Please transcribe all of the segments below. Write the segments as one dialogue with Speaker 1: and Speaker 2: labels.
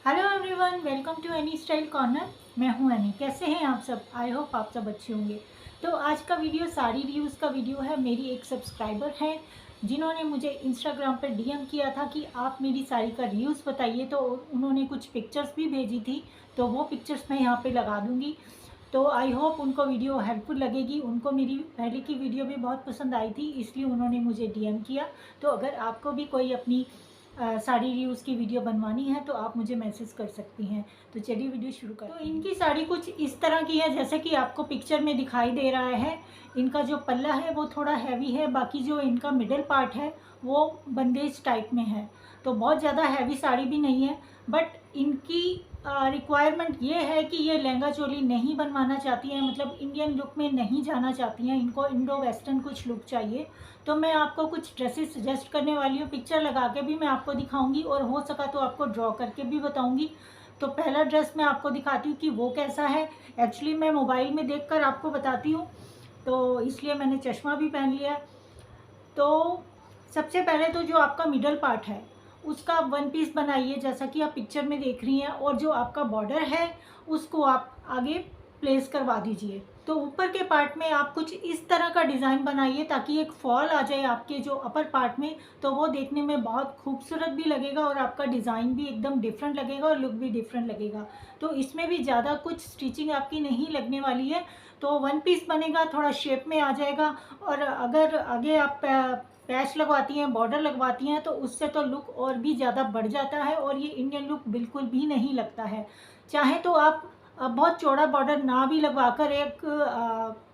Speaker 1: Hello everyone, welcome to Annie style corner. मैं हूं any. कैसे हैं आप सब? आई होप आप सब अच्छे होंगे। तो आज का वीडियो साड़ी रिव्यूज़ का वीडियो है। मेरी एक सब्सक्राइबर है जिन्होंने मुझे इंस्टाग्राम पर डीएम किया था कि आप मेरी साड़ी का रिव्यूज़ बताइए, तो उन्होंने कुछ पिक्चर्स भी भेजी थी, तो वो पिक्चर्स मैं यहाँ पे लगा दूँगी। तो आई होप उनको वीडियो हेल्पफुल लगेगी। उनको मेरी पहले की वीडियो भी बहुत पसंद आई थी, इसलिए उन्होंने मुझे डीएम किया। तो अगर आपको भी कोई अपनी साड़ी रिव्यूज़ की वीडियो बनवानी है तो आप मुझे मैसेज कर सकती हैं। तो चलिए वीडियो शुरू करते हैं। तो इनकी साड़ी कुछ इस तरह की है जैसे कि आपको पिक्चर में दिखाई दे रहा है। इनका जो पल्ला है वो थोड़ा हैवी है, बाकी जो इनका मिडल पार्ट है वो बंदेज टाइप में है। तो बहुत ज़्यादा हैवी साड़ी भी नहीं है, बट इनकी रिक्वायरमेंट ये है कि ये लहंगा चोली नहीं बनवाना चाहती हैं, मतलब इंडियन लुक में नहीं जाना चाहती हैं, इनको इंडो वेस्टर्न कुछ लुक चाहिए। तो मैं आपको कुछ ड्रेसेस सजेस्ट करने वाली हूँ। पिक्चर लगा के भी मैं आपको दिखाऊंगी और हो सका तो आपको ड्रॉ करके भी बताऊंगी। तो पहला ड्रेस मैं आपको दिखाती हूँ कि वो कैसा है। एक्चुअली मैं मोबाइल में देखकर आपको बताती हूँ, तो इसलिए मैंने चश्मा भी पहन लिया। तो सबसे पहले तो जो आपका मिडल पार्ट है उसका आप वन पीस बनाइए जैसा कि आप पिक्चर में देख रही हैं, और जो आपका बॉर्डर है उसको आप आगे प्लेस करवा दीजिए। तो ऊपर के पार्ट में आप कुछ इस तरह का डिज़ाइन बनाइए ताकि एक फॉल आ जाए आपके जो अपर पार्ट में, तो वो देखने में बहुत खूबसूरत भी लगेगा और आपका डिज़ाइन भी एकदम डिफरेंट लगेगा और लुक भी डिफरेंट लगेगा। तो इसमें भी ज़्यादा कुछ स्टिचिंग आपकी नहीं लगने वाली है। तो वन पीस बनेगा, थोड़ा शेप में आ जाएगा। और अगर आगे आप पैच लगवाती हैं, बॉर्डर लगवाती हैं, तो उससे तो लुक और भी ज़्यादा बढ़ जाता है और ये इंडियन लुक बिल्कुल भी नहीं लगता है। चाहे तो आप बहुत चौड़ा बॉर्डर ना भी लगवा कर एक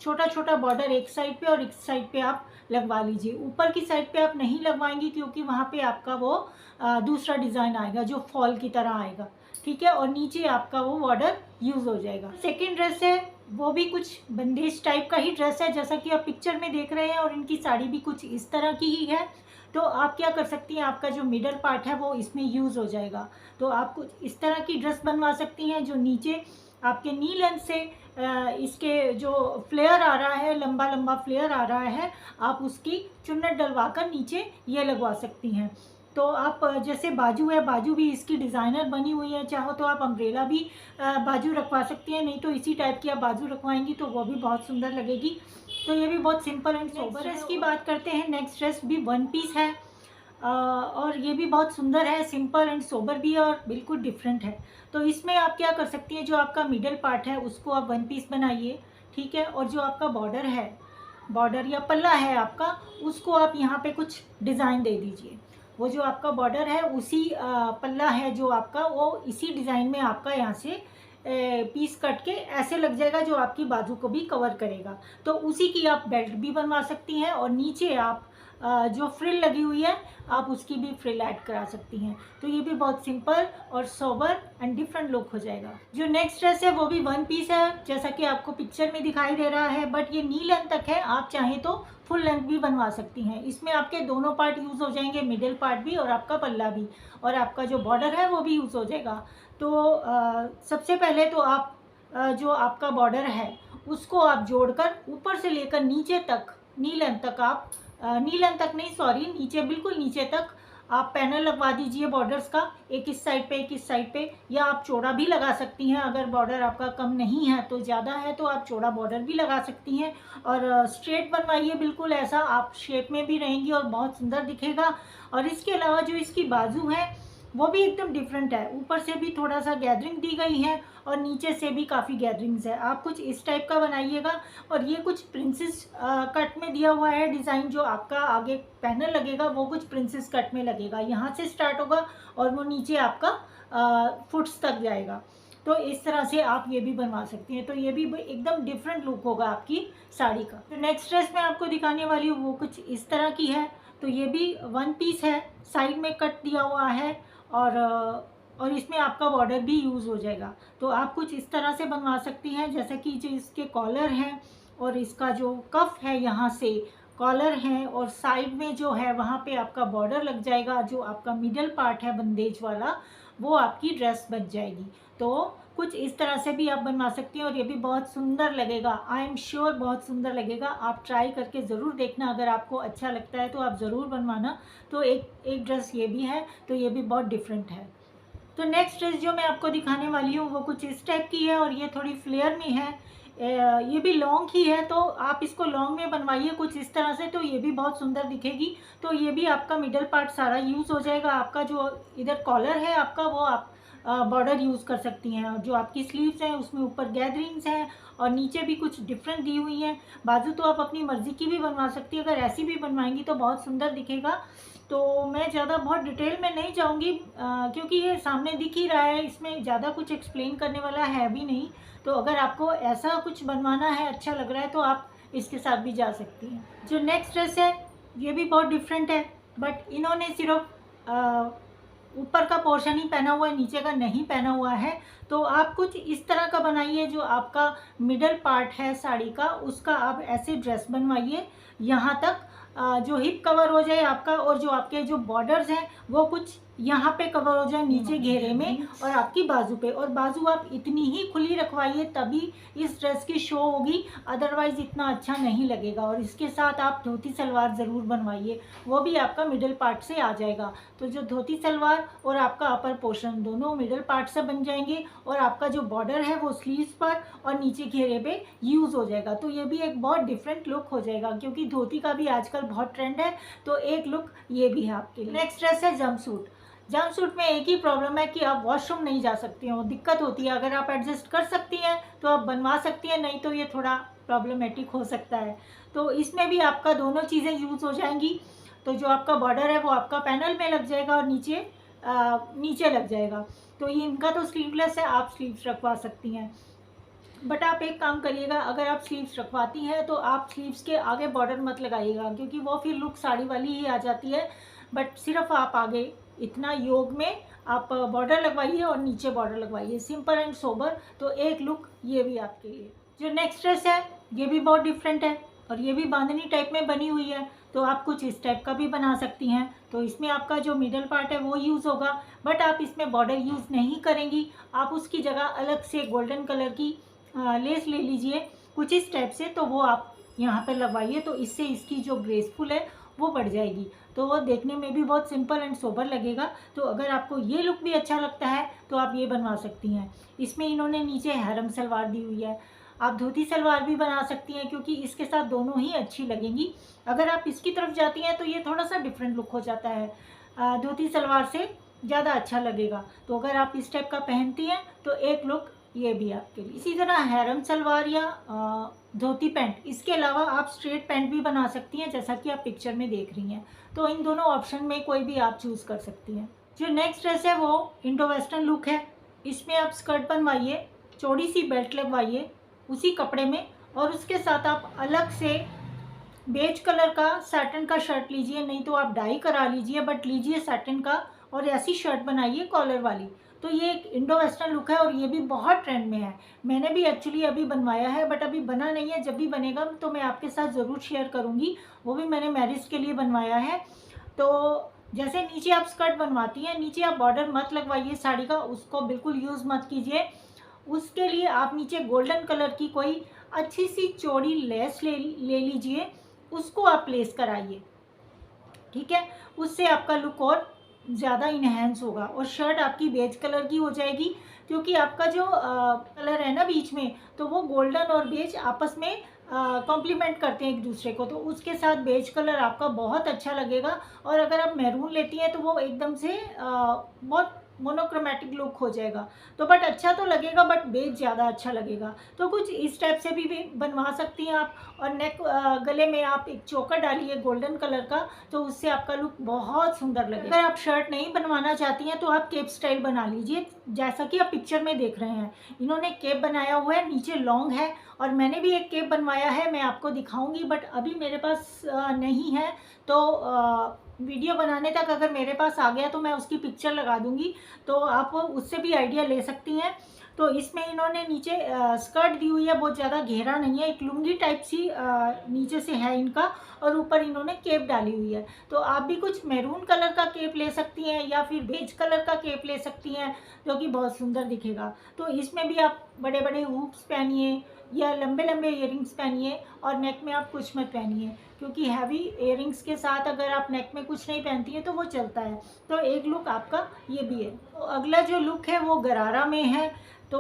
Speaker 1: छोटा छोटा बॉर्डर एक साइड पे और एक साइड पे आप लगवा लीजिए। ऊपर की साइड पे आप नहीं लगवाएंगी क्योंकि वहाँ पे आपका वो दूसरा डिज़ाइन आएगा जो फॉल की तरह आएगा, ठीक है। और नीचे आपका वो बॉर्डर यूज़ हो जाएगा। सेकेंड ड्रेस है वो भी कुछ बंदेज टाइप का ही ड्रेस है जैसा कि आप पिक्चर में देख रहे हैं, और इनकी साड़ी भी कुछ इस तरह की ही है। तो आप क्या कर सकती हैं, आपका जो मिडल पार्ट है वो इसमें यूज़ हो जाएगा। तो आप कुछ इस तरह की ड्रेस बनवा सकती हैं जो नीचे आपके नी लेंथ से इसके जो फ्लेयर आ रहा है, लंबा लंबा फ्लेयर आ रहा है, आप उसकी चुन्नट डलवा कर नीचे ये लगवा सकती हैं। तो आप जैसे बाजू है, बाजू भी इसकी डिज़ाइनर बनी हुई है। चाहो तो आप अम्ब्रेला भी बाजू रखवा सकती हैं, नहीं तो इसी टाइप की आप बाजू रखवाएंगी तो वो भी बहुत सुंदर लगेगी। तो ये भी बहुत सिंपल एंड सोबर ड्रेस की बात करते हैं। नेक्स्ट ड्रेस भी वन पीस है और ये भी बहुत सुंदर है, सिंपल एंड सोबर भी है और बिल्कुल डिफरेंट है। तो इसमें आप क्या कर सकती हैं, जो आपका मिडल पार्ट है उसको आप वन पीस बनाइए, ठीक है। और जो आपका बॉर्डर है, बॉर्डर या पल्ला है आपका, उसको आप यहाँ पे कुछ डिज़ाइन दे दीजिए। वो जो आपका बॉर्डर है उसी पल्ला है जो आपका, वो इसी डिज़ाइन में आपका यहाँ से पीस कट के ऐसे लग जाएगा जो आपकी बाजू को भी कवर करेगा। तो उसी की आप बेल्ट भी बनवा सकती हैं और नीचे आप जो फ्रिल लगी हुई है आप उसकी भी फ्रिल ऐड करा सकती हैं। तो ये भी बहुत सिंपल और सोबर एंड डिफरेंट लुक हो जाएगा। जो नेक्स्ट ड्रेस है वो भी वन पीस है जैसा कि आपको पिक्चर में दिखाई दे रहा है, बट ये नी लेंथ तक है। आप चाहें तो फुल लेंथ भी बनवा सकती हैं। इसमें आपके दोनों पार्ट यूज़ हो जाएंगे, मिडिल पार्ट भी और आपका पल्ला भी, और आपका जो बॉर्डर है वो भी यूज़ हो जाएगा। तो सबसे पहले तो आप जो आपका बॉर्डर है उसको आप जोड़कर ऊपर से लेकर नीचे तक, नी लेंथ तक आप नी लेंथ तक नहीं, सॉरी, नीचे बिल्कुल नीचे तक आप पैनल लगवा दीजिए बॉर्डर्स का, एक इस साइड पे एक इस साइड पे। या आप चौड़ा भी लगा सकती हैं, अगर बॉर्डर आपका कम नहीं है तो ज़्यादा है तो आप चौड़ा बॉर्डर भी लगा सकती हैं। और स्ट्रेट बनवाइए बिल्कुल ऐसा, आप शेप में भी रहेंगी और बहुत सुंदर दिखेगा। और इसके अलावा जो इसकी बाजू है वो भी एकदम डिफरेंट है। ऊपर से भी थोड़ा सा गैदरिंग दी गई है और नीचे से भी काफ़ी गैदरिंग्स है। आप कुछ इस टाइप का बनाइएगा। और ये कुछ प्रिंसेस कट में दिया हुआ है डिज़ाइन, जो आपका आगे पैनल लगेगा वो कुछ प्रिंसेस कट में लगेगा। यहाँ से स्टार्ट होगा और वो नीचे आपका फुट्स तक जाएगा। तो इस तरह से आप ये भी बनवा सकती हैं। तो ये भी एकदम डिफरेंट लुक होगा आपकी साड़ी का। तो नेक्स्ट ड्रेस मैं आपको दिखाने वाली हूँ वो कुछ इस तरह की है। तो ये भी वन पीस है, साइड में कट दिया हुआ है और इसमें आपका बॉर्डर भी यूज़ हो जाएगा। तो आप कुछ इस तरह से बनवा सकती हैं, जैसे कि जो इसके कॉलर हैं और इसका जो कफ है यहाँ से कॉलर है और साइड में जो है वहाँ पे आपका बॉर्डर लग जाएगा। जो आपका मिडल पार्ट है बंदेज वाला वो आपकी ड्रेस बन जाएगी। तो कुछ इस तरह से भी आप बनवा सकती हैं और ये भी बहुत सुंदर लगेगा। आई एम श्योर बहुत सुंदर लगेगा। आप ट्राई करके ज़रूर देखना, अगर आपको अच्छा लगता है तो आप ज़रूर बनवाना। तो एक ड्रेस ये भी है, तो ये भी बहुत डिफरेंट है। तो नेक्स्ट ड्रेस जो मैं आपको दिखाने वाली हूँ वो कुछ इस टाइप की है और ये थोड़ी फ्लेयर में है। ये भी लॉन्ग ही है, तो आप इसको लॉन्ग में बनवाइए कुछ इस तरह से, तो ये भी बहुत सुंदर दिखेगी। तो ये भी आपका मिडल पार्ट सारा यूज़ हो जाएगा। आपका जो इधर कॉलर है आपका, वो आप बॉर्डर यूज़ कर सकती हैं। और जो आपकी स्लीव्स हैं उसमें ऊपर गैदरिंग्स हैं और नीचे भी कुछ डिफरेंट दी हुई हैं। बाजू तो आप अपनी मर्ज़ी की भी बनवा सकती हैं, अगर ऐसी भी बनवाएंगी तो बहुत सुंदर दिखेगा। तो मैं ज़्यादा बहुत डिटेल में नहीं जाऊँगी क्योंकि ये सामने दिख ही रहा है, इसमें ज़्यादा कुछ एक्सप्लेन करने वाला है भी नहीं। तो अगर आपको ऐसा कुछ बनवाना है, अच्छा लग रहा है, तो आप इसके साथ भी जा सकती हैं। जो नेक्स्ट ड्रेस है ये भी बहुत डिफरेंट है, बट इन्होंने सिर्फ ऊपर का पोर्शन ही पहना हुआ है, नीचे का नहीं पहना हुआ है। तो आप कुछ इस तरह का बनाइए, जो आपका मिडल पार्ट है साड़ी का उसका आप ऐसे ड्रेस बनवाइए यहाँ तक जो हिप कवर हो जाए आपका, और जो आपके जो बॉर्डर्स हैं वो कुछ यहाँ पे कवर हो जाए नीचे घेरे में, और आपकी बाजू पे, और बाजू आप इतनी ही खुली रखवाइए तभी इस ड्रेस की शो होगी, अदरवाइज़ इतना अच्छा नहीं लगेगा। और इसके साथ आप धोती सलवार ज़रूर बनवाइए, वो भी आपका मिडल पार्ट से आ जाएगा। तो जो धोती सलवार और आपका अपर पोर्शन दोनों मिडल पार्ट से बन जाएंगे, और आपका जो बॉर्डर है वो स्लीव्स पर और नीचे घेरे पे यूज़ हो जाएगा। तो ये भी एक बहुत डिफरेंट लुक हो जाएगा, क्योंकि धोती का भी आजकल बहुत ट्रेंड है, तो एक लुक ये भी है आपके लिए। नेक्स्ट ड्रेस है जंपसूट। जंपसूट में एक ही प्रॉब्लम है कि आप वॉशरूम नहीं जा सकती हैं, वो दिक्कत होती है। अगर आप एडजस्ट कर सकती हैं तो आप बनवा सकती हैं, नहीं तो ये थोड़ा प्रॉब्लमेटिक हो सकता है। तो इसमें भी आपका दोनों चीज़ें यूज़ हो जाएंगी। तो जो आपका बॉर्डर है वो आपका पैनल में लग जाएगा और नीचे लग जाएगा। तो ये इनका तो स्लीवलेस है, आप स्लीव्स रखवा सकती हैं। बट आप एक काम करिएगा, अगर आप स्लीव्स रखवाती हैं तो आप स्लीव्स के आगे बॉर्डर मत लगाइएगा, क्योंकि वो फिर लुक साड़ी वाली ही आ जाती है। बट सिर्फ आप आगे इतना योग में आप बॉर्डर लगवाइए और नीचे बॉर्डर लगवाइए, सिंपल एंड सोबर। तो एक लुक ये भी आपके लिए। जो नेक्स्ट ड्रेस है ये भी बहुत डिफरेंट है, और ये भी बांधनी टाइप में बनी हुई है। तो आप कुछ इस टाइप का भी बना सकती हैं। तो इसमें आपका जो मिडल पार्ट है वो यूज़ होगा, बट आप इसमें बॉर्डर यूज़ नहीं करेंगी। आप उसकी जगह अलग से गोल्डन कलर की लेस ले लीजिए कुछ इस टाइप से, तो वो आप यहाँ पर लगवाइए। तो इससे इसकी जो ग्रेसफुल है वो बढ़ जाएगी, तो वो देखने में भी बहुत सिंपल एंड सोबर लगेगा। तो अगर आपको ये लुक भी अच्छा लगता है तो आप ये बनवा सकती हैं। इसमें इन्होंने नीचे हैरम सलवार दी हुई है। आप धोती सलवार भी बना सकती हैं, क्योंकि इसके साथ दोनों ही अच्छी लगेंगी। अगर आप इसकी तरफ जाती हैं तो ये थोड़ा सा डिफरेंट लुक हो जाता है, धोती सलवार से ज़्यादा अच्छा लगेगा। तो अगर आप इस टाइप का पहनती हैं तो एक लुक ये भी आपके लिए। इसी तरह हैरम सलवार या धोती पैंट, इसके अलावा आप स्ट्रेट पैंट भी बना सकती हैं, जैसा कि आप पिक्चर में देख रही हैं। तो इन दोनों ऑप्शन में कोई भी आप चूज़ कर सकती हैं। जो नेक्स्ट ड्रेस है वो इंडो वेस्टर्न लुक है। इसमें आप स्कर्ट बनवाइए, चौड़ी सी बेल्ट लगवाइए उसी कपड़े में, और उसके साथ आप अलग से बेज कलर का सैटिन का शर्ट लीजिए, नहीं तो आप डाई करा लीजिए, बट लीजिए सैटिन का, और ऐसी शर्ट बनाइए कॉलर वाली। तो ये एक इंडो वेस्टर्न लुक है और ये भी बहुत ट्रेंड में है। मैंने भी एक्चुअली अभी बनवाया है, बट अभी बना नहीं है। जब भी बनेगा तो मैं आपके साथ ज़रूर शेयर करूँगी। वो भी मैंने मैरिज के लिए बनवाया है। तो जैसे नीचे आप स्कर्ट बनवाती हैं, नीचे आप बॉर्डर मत लगवाइए साड़ी का, उसको बिल्कुल यूज़ मत कीजिए। उसके लिए आप नीचे गोल्डन कलर की कोई अच्छी सी चौड़ी लेस ले लीजिए, उसको आप प्लेस कराइए, ठीक है। उससे आपका लुक और ज़्यादा इन्हेंस होगा। और शर्ट आपकी बेज कलर की हो जाएगी, क्योंकि आपका जो कलर है ना बीच में, तो वो गोल्डन और बेज आपस में कॉम्प्लीमेंट करते हैं एक दूसरे को। तो उसके साथ बेज कलर आपका बहुत अच्छा लगेगा। और अगर आप मैरून लेती हैं तो वो एकदम से बहुत मोनोक्रोमेटिक लुक हो जाएगा। तो बट अच्छा तो लगेगा, बट बेज ज़्यादा अच्छा लगेगा। तो कुछ इस टाइप से भी बनवा सकती हैं आप। और गले में आप एक चोकर डालिए गोल्डन कलर का, तो उससे आपका लुक बहुत सुंदर लगेगा। अगर आप शर्ट नहीं बनवाना चाहती हैं तो आप केप स्टाइल बना लीजिए, जैसा कि आप पिक्चर में देख रहे हैं। इन्होंने केप बनाया हुआ है, नीचे लॉन्ग है, और मैंने भी एक केप बनवाया है, मैं आपको दिखाऊंगी, बट अभी मेरे पास नहीं है। तो वीडियो बनाने तक अगर मेरे पास आ गया तो मैं उसकी पिक्चर लगा दूंगी, तो आप उससे भी आइडिया ले सकती हैं। तो इसमें इन्होंने नीचे स्कर्ट दी हुई है, बहुत ज़्यादा घेरा नहीं है, एक लुंगी टाइप सी नीचे से है इनका, और ऊपर इन्होंने केप डाली हुई है। तो आप भी कुछ मैरून कलर का केप ले सकती हैं, या फिर बेज कलर का केप ले सकती हैं, जो कि बहुत सुंदर दिखेगा। तो इसमें भी आप बड़े बड़े हुप्स पहनिए, या लंबे लंबे इयरिंग्स पहनिए, और नेक में आप कुछ मत पहनिए। क्योंकि हैवी इयररिंग्स के साथ अगर आप नेक में कुछ नहीं पहनती है तो वो चलता है। तो एक लुक आपका ये भी है। तो अगला जो लुक है वो गरारा में है। तो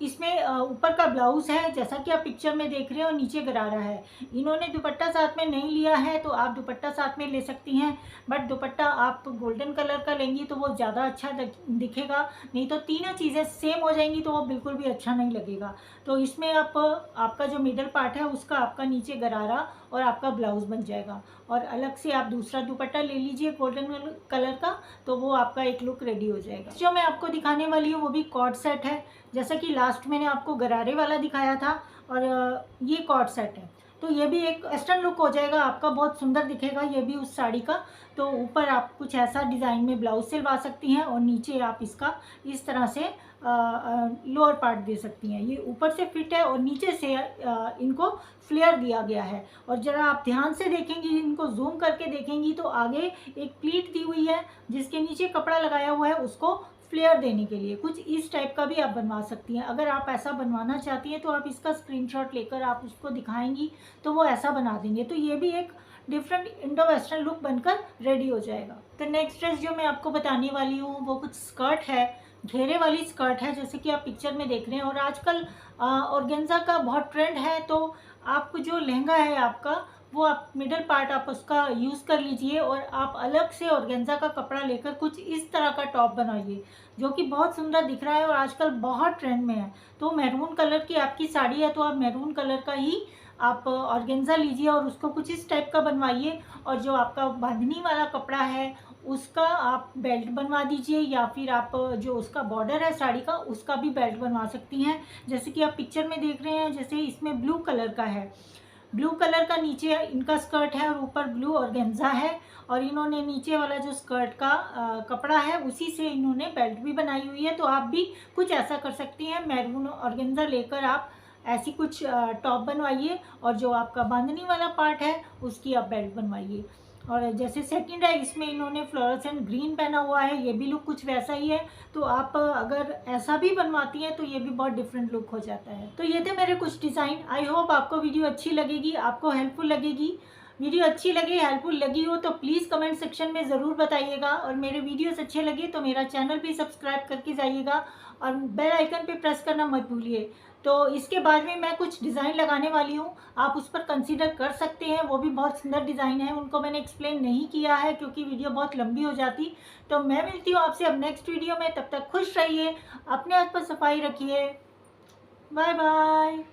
Speaker 1: इसमें ऊपर का ब्लाउज़ है जैसा कि आप पिक्चर में देख रहे हो, नीचे गरारा है। इन्होंने दुपट्टा साथ में नहीं लिया है तो आप दुपट्टा साथ में ले सकती हैं, बट दुपट्टा आप गोल्डन कलर का लेंगी तो वो ज़्यादा अच्छा दिखेगा, नहीं तो तीनों चीज़ें सेम हो जाएंगी तो वो बिल्कुल भी अच्छा नहीं लगेगा। तो इसमें आपका जो मिडल पार्ट है उसका आपका नीचे गरारा और आपका ब्लाउज़ बन जाएगा, और अलग से आप दूसरा दुपट्टा ले लीजिए गोल्डन कलर का, तो वो आपका एक लुक रेडी हो जाएगा। जो मैं आपको दिखाने वाली हूँ वो भी कॉर्ड सेट है, जैसा कि लास्ट मैंने आपको गरारे वाला दिखाया था, और ये कॉर्ड सेट है। तो ये भी एक वेस्टर्न लुक हो जाएगा आपका, बहुत सुंदर दिखेगा ये भी उस साड़ी का। तो ऊपर आप कुछ ऐसा डिज़ाइन में ब्लाउज सिलवा सकती हैं और नीचे आप इसका इस तरह से लोअर पार्ट दे सकती हैं। ये ऊपर से फिट है और नीचे से इनको फ्लेयर दिया गया है, और ज़रा आप ध्यान से देखेंगी, इनको जूम करके देखेंगी तो आगे एक प्लीट दी हुई है जिसके नीचे कपड़ा लगाया हुआ है, उसको फ्लेयर देने के लिए कुछ इस टाइप का भी आप बनवा सकती हैं। अगर आप ऐसा बनवाना चाहती हैं तो आप इसका स्क्रीनशॉट लेकर आप उसको दिखाएंगी तो वो ऐसा बना देंगे। तो ये भी एक डिफरेंट इंडो वेस्टर्न लुक बनकर रेडी हो जाएगा। तो नेक्स्ट ड्रेस जो मैं आपको बताने वाली हूँ वो कुछ स्कर्ट है, घेरे वाली स्कर्ट है जैसे कि आप पिक्चर में देख रहे हैं। और आजकल ऑर्गेन्जा का बहुत ट्रेंड है, तो आपको जो लहंगा है आपका वो आप मिडल पार्ट आप उसका यूज़ कर लीजिए और आप अलग से ऑर्गेन्जा का कपड़ा लेकर कुछ इस तरह का टॉप बनाइए जो कि बहुत सुंदर दिख रहा है और आजकल बहुत ट्रेंड में है। तो मैरून कलर की आपकी साड़ी है तो आप मैरून कलर का ही आप ऑर्गेन्जा लीजिए और उसको कुछ इस टाइप का बनवाइए, और जो आपका बांधनी वाला कपड़ा है उसका आप बेल्ट बनवा दीजिए, या फिर आप जो उसका बॉर्डर है साड़ी का उसका भी बेल्ट बनवा सकती हैं। जैसे कि आप पिक्चर में देख रहे हैं, जैसे इसमें ब्लू कलर का है, ब्लू कलर का नीचे इनका स्कर्ट है और ऊपर ब्लू ऑर्गेन्जा है, और इन्होंने नीचे वाला जो स्कर्ट का कपड़ा है उसी से इन्होंने बेल्ट भी बनाई हुई है। तो आप भी कुछ ऐसा कर सकती हैं, मैरून ऑर्गेन्जा लेकर आप ऐसी कुछ टॉप बनवाइए और जो आपका बांधनी वाला पार्ट है उसकी आप बेल्ट बनवाइए। और जैसे सेकंड है इसमें इन्होंने फ्लोरेसेंट ग्रीन पहना हुआ है, ये भी लुक कुछ वैसा ही है। तो आप अगर ऐसा भी बनवाती हैं तो ये भी बहुत डिफरेंट लुक हो जाता है। तो ये थे मेरे कुछ डिज़ाइन। आई होप आपको वीडियो अच्छी लगेगी, आपको हेल्पफुल लगेगी। वीडियो अच्छी लगी, हेल्पफुल लगी हो तो प्लीज़ कमेंट सेक्शन में ज़रूर बताइएगा, और मेरे वीडियोस अच्छे लगे तो मेरा चैनल भी सब्सक्राइब करके जाइएगा और बेल आइकन पे प्रेस करना मत भूलिए। तो इसके बाद में मैं कुछ डिज़ाइन लगाने वाली हूँ, आप उस पर कंसीडर कर सकते हैं, वो भी बहुत सुंदर डिज़ाइन है। उनको मैंने एक्सप्लेन नहीं किया है क्योंकि वीडियो बहुत लंबी हो जाती। तो मैं मिलती हूँ आपसे अब नेक्स्ट वीडियो में, तब तक खुश रहिए, अपने हाथ पर सफाई रखिए, बाय बाय।